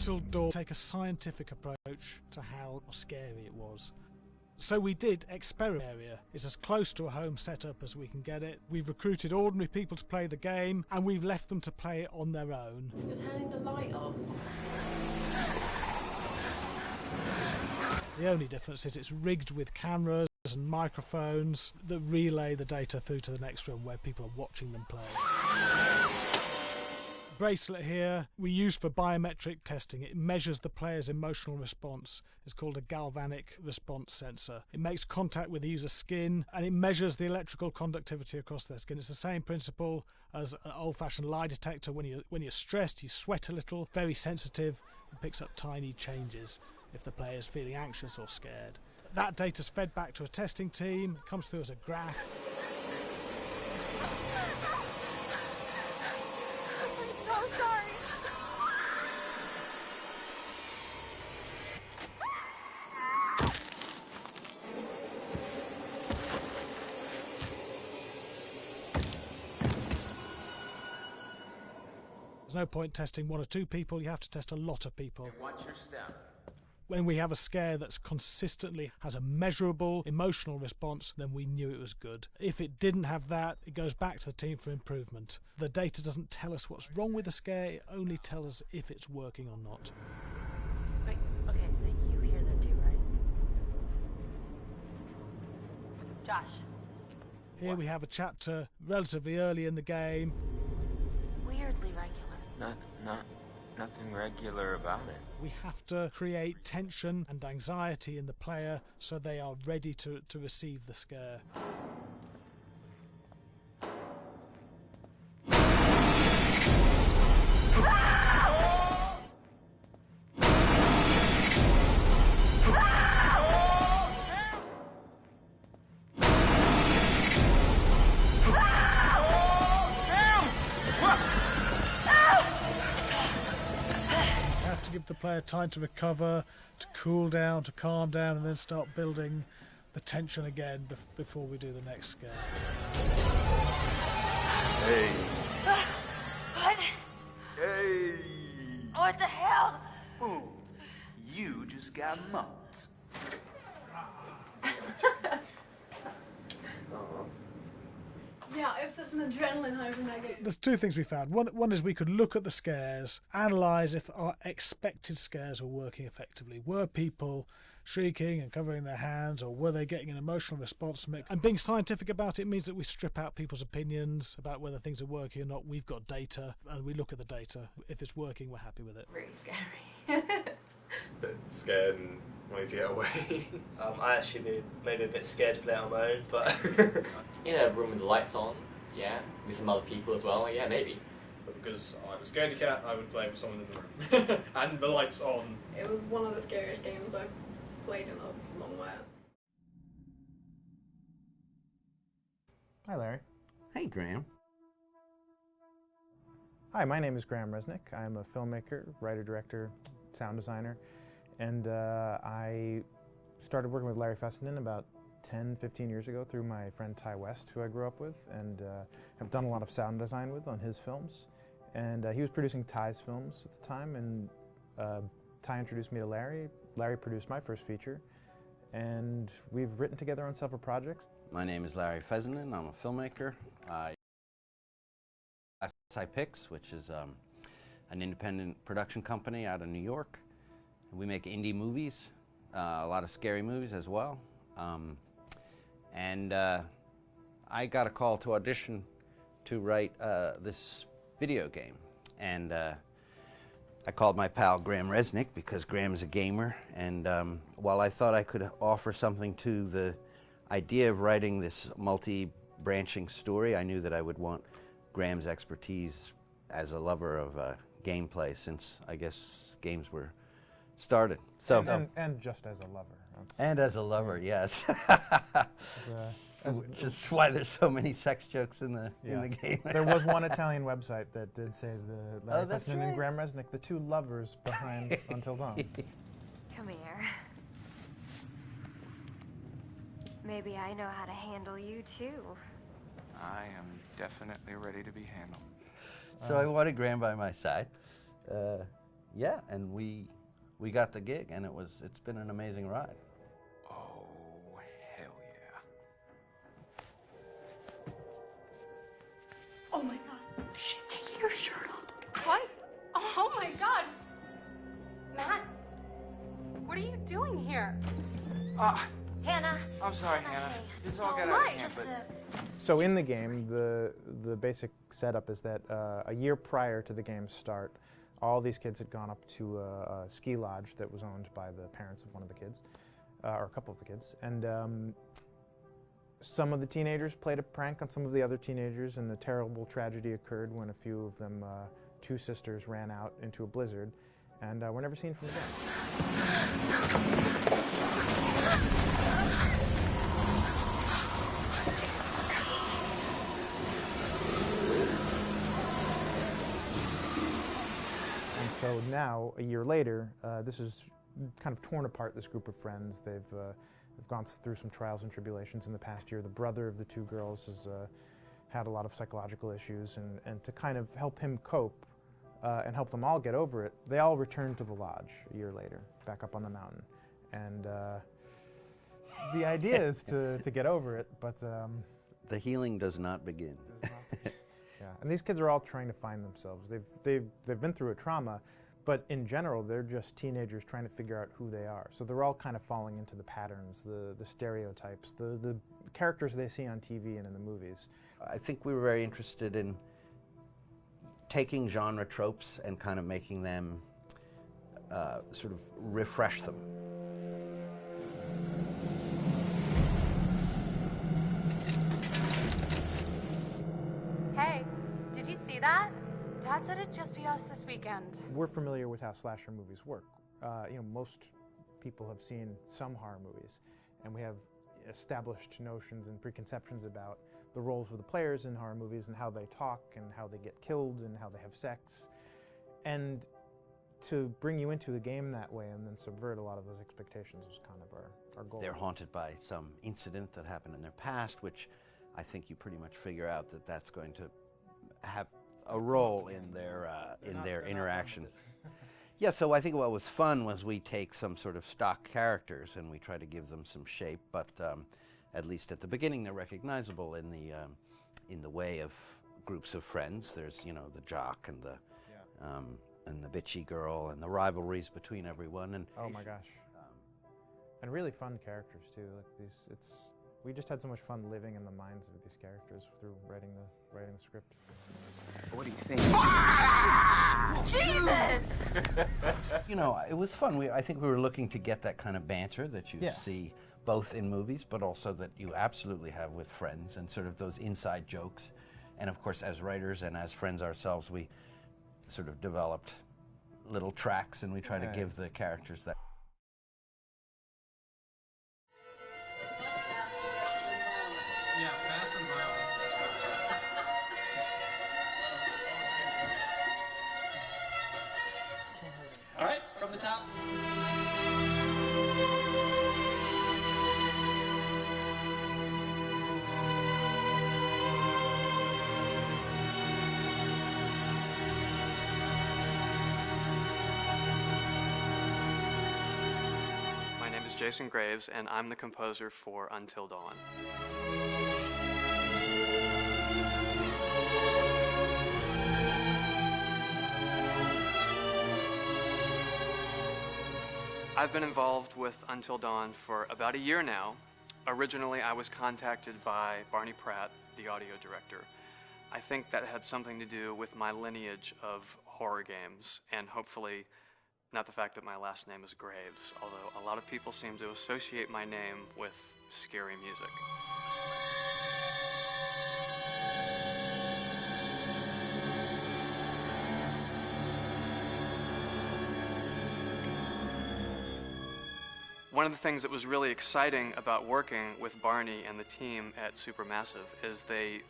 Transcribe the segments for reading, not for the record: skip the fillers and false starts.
Capital Door take a scientific approach to how scary it was. So we did experiment area. It's as close to a home setup as we can get it. We've recruited ordinary people to play the game, and we've left them to play it on their own. You're turning the light off. The only difference is it's rigged with cameras and microphones that relay the data through to the next room where people are watching them play. Bracelet here we use for biometric testing. It measures the player's emotional response. It's called a galvanic response sensor. It makes contact with the user's skin and it measures the electrical conductivity across their skin. It's the same principle as an old-fashioned lie detector. When you're stressed, you sweat a little. Very sensitive. It picks up tiny changes if the player is feeling anxious or scared. That data's fed back to a testing team. It comes through as a graph. There's no point testing one or two people, you have to test a lot of people. And watch your step. When we have a scare that's consistently has a measurable emotional response, then we knew it was good. If it didn't have that, it goes back to the team for improvement. The data doesn't tell us what's wrong with the scare, it only tells us if it's working or not. Wait, okay, so you hear them too, right? Josh. Here we have a chapter relatively early in the game. Weirdly regular. Nothing regular about it. We have to create tension and anxiety in the player so they are ready to receive the scare. Give the player time to recover, to cool down, to calm down, and then start building the tension again before we do the next scare. Hey. What? Hey. What the hell? Ooh, you just got mugged. Yeah, I have such an adrenaline high from that game. There's two things we found. One is we could look at the scares, analyse if our expected scares were working effectively. Were people shrieking and covering their hands, or were they getting an emotional response from it? And being scientific about it means that we strip out people's opinions about whether things are working or not. We've got data, and we look at the data. If it's working, we're happy with it. Really scary. Bit scared and wanting to get away. I actually be maybe a bit scared to play it on my own, but in a room with the lights on, yeah, with some other people as well, yeah, maybe. But because I'm a scaredy cat, I would play with someone in the room. And the lights on. It was one of the scariest games I've played in a long while. Hi, Larry. Hey, Graham. Hi, my name is Graham Resnick. I'm a filmmaker, writer, director, sound designer, and I started working with Larry Fessenden about 10-15 years ago through my friend Ty West, who I grew up with, and have done a lot of sound design with on his films. And he was producing Ty's films at the time, and Ty introduced me to Larry. Larry produced my first feature, and we've written together on several projects. My name is Larry Fessenden. I'm a filmmaker. I Pix, which is an independent production company out of New York. We make indie movies, a lot of scary movies as well. And I got a call to audition to write this video game. And I called my pal Graham Resnick because Graham is a gamer. And while I thought I could offer something to the idea of writing this multi-branching story, I knew that I would want Graham's expertise as a lover of gameplay, since I guess games were started. So and just as a lover. And as a lover, yes. Which is why there's so many sex jokes in the game. There was one Italian website that did say the Larry that's Fessenden right. and Graham Resnick, the two lovers behind Until Dawn. Come here. Maybe I know how to handle you too. I am definitely ready to be handled. So I wanted Graham by my side. yeah, and we got the gig, and it's been an amazing ride. Oh, hell yeah. Oh my god. She's taking her shirt off. What? Oh my god. Matt, what are you doing here? Hannah. I'm sorry, Hannah. This all got out of hand, but... So in the game, the basic setup is that a year prior to the game's start, all these kids had gone up to a ski lodge that was owned by the parents of one of the kids, or a couple of the kids, and some of the teenagers played a prank on some of the other teenagers, and the terrible tragedy occurred when a few of them, two sisters, ran out into a blizzard, and were never seen from again. So now, a year later, this is kind of torn apart, this group of friends. They've gone through some trials and tribulations in the past year. The brother of the two girls has had a lot of psychological issues, and to kind of help him cope and help them all get over it, they all returned to the lodge a year later, back up on the mountain. And the idea is to get over it, but... the healing does not begin. Yeah, and these kids are all trying to find themselves. They've been through a trauma, but in general, they're just teenagers trying to figure out who they are. So they're all kind of falling into the patterns, the stereotypes, the characters they see on TV and in the movies. I think we were very interested in taking genre tropes and kind of making them sort of refresh them. Hey, did you see that? Dad said it'd just be us this weekend. We're familiar with how slasher movies work. Most people have seen some horror movies, and we have established notions and preconceptions about the roles of the players in horror movies and how they talk and how they get killed and how they have sex. And to bring you into the game that way and then subvert a lot of those expectations was kind of our goal. They're haunted by some incident that happened in their past, which I think you pretty much figure out that that's going to have a role in their interaction. Yeah, so I think what was fun was we take some sort of stock characters and we try to give them some shape, but at least at the beginning they're recognizable in the way of groups of friends. There's the jock and the bitchy girl and the rivalries between everyone. And oh my gosh, and really fun characters too. Like we just had so much fun living in the minds of these characters through writing the script. What do you think? Jesus! It was fun. I think we were looking to get that kind of banter that you see both in movies, but also that you absolutely have with friends, and sort of those inside jokes. And of course, as writers and as friends ourselves, we sort of developed little tracks, and we try to give the characters that. Yeah, fast and violent. All right, from the top. My name is Jason Graves, and I'm the composer for Until Dawn. I've been involved with Until Dawn for about a year now. Originally, I was contacted by Barney Pratt, the audio director. I think that had something to do with my lineage of horror games, and hopefully not the fact that my last name is Graves, although a lot of people seem to associate my name with scary music. One of the things that was really exciting about working with Barney and the team at Supermassive is they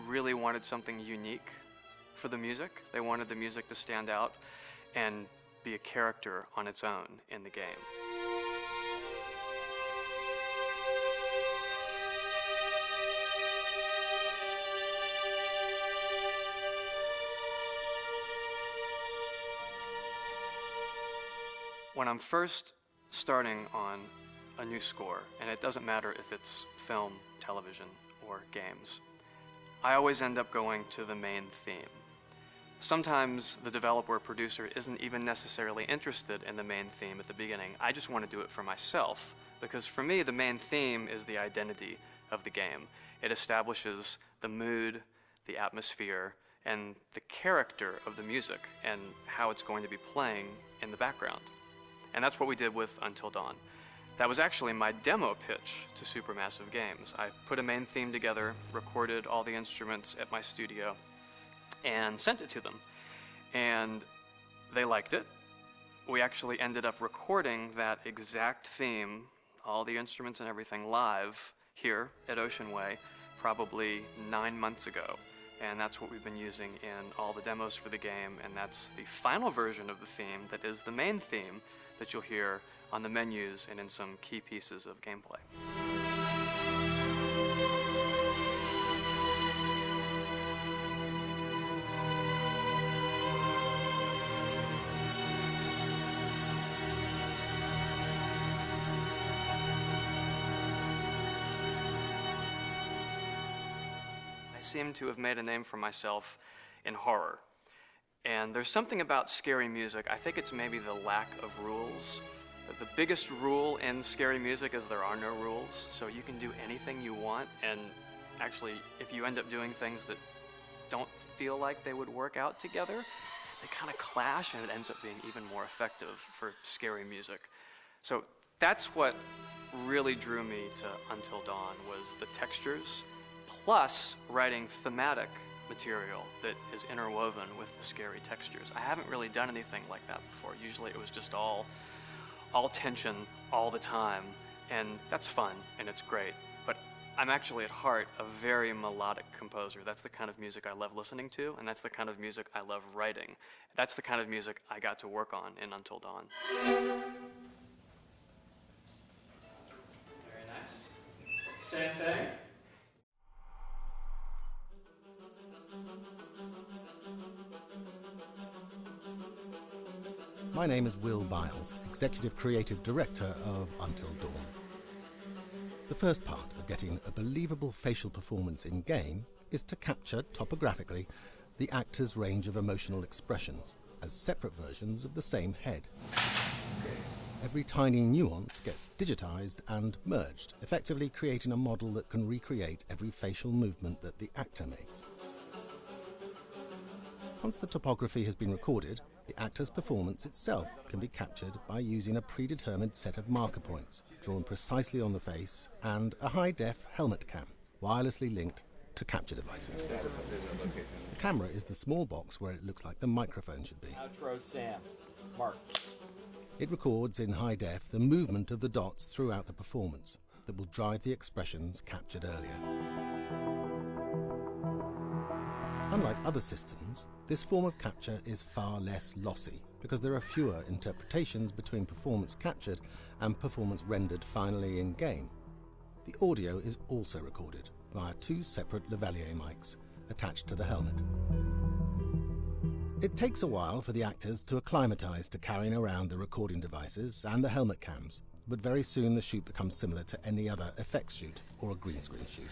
really wanted something unique for the music. They wanted the music to stand out and be a character on its own in the game. When I'm first starting on a new score, and it doesn't matter if it's film, television, or games, I always end up going to the main theme. Sometimes the developer or producer isn't even necessarily interested in the main theme at the beginning. I just want to do it for myself, because for me the main theme is the identity of the game. It establishes the mood, the atmosphere, and the character of the music and how it's going to be playing in the background. And that's what we did with Until Dawn. That was actually my demo pitch to Supermassive Games. I put a main theme together, recorded all the instruments at my studio, and sent it to them. And they liked it. We actually ended up recording that exact theme, all the instruments and everything, live here at Ocean Way probably 9 months ago. And that's what we've been using in all the demos for the game, and that's the final version of the theme that is the main theme that you'll hear on the menus and in some key pieces of gameplay. I seem to have made a name for myself in horror. And there's something about scary music, I think it's maybe the lack of rules. The biggest rule in scary music is there are no rules, so you can do anything you want, and actually, if you end up doing things that don't feel like they would work out together, they kind of clash, and it ends up being even more effective for scary music. So that's what really drew me to Until Dawn, was the textures, plus writing thematic material that is interwoven with the scary textures. I haven't really done anything like that before. Usually it was just all tension all the time, and that's fun and it's great, but I'm actually at heart a very melodic composer. That's the kind of music I love listening to, and that's the kind of music I love writing. That's the kind of music I got to work on in Until Dawn. Very nice. Same thing. My name is Will Biles, Executive Creative Director of Until Dawn. The first part of getting a believable facial performance in-game is to capture, topographically, the actor's range of emotional expressions as separate versions of the same head. Every tiny nuance gets digitized and merged, effectively creating a model that can recreate every facial movement that the actor makes. Once the topography has been recorded, the actor's performance itself can be captured by using a predetermined set of marker points drawn precisely on the face and a high-def helmet cam, wirelessly linked to capture devices. The camera is the small box where it looks like the microphone should be. Outro Sam. Mark. It records in high def the movement of the dots throughout the performance that will drive the expressions captured earlier. Unlike other systems, this form of capture is far less lossy because there are fewer interpretations between performance captured and performance rendered finally in-game. The audio is also recorded via two separate lavalier mics attached to the helmet. It takes a while for the actors to acclimatize to carrying around the recording devices and the helmet cams, but very soon the shoot becomes similar to any other effects shoot or a green screen shoot.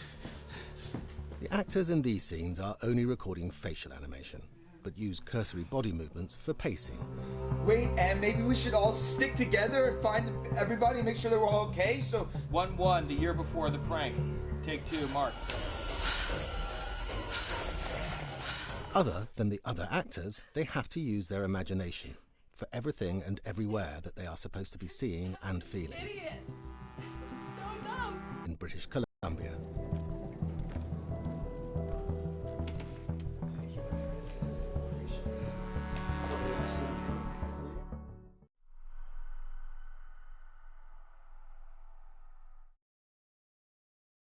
The actors in these scenes are only recording facial animation, but use cursory body movements for pacing. Wait, and maybe we should all stick together and find everybody and make sure they're all okay, so... 1-1, the year before the prank. Take 2, Mark. Other than the other actors, they have to use their imagination for everything and everywhere that they are supposed to be seeing and feeling. Idiot! So dumb! In British Columbia.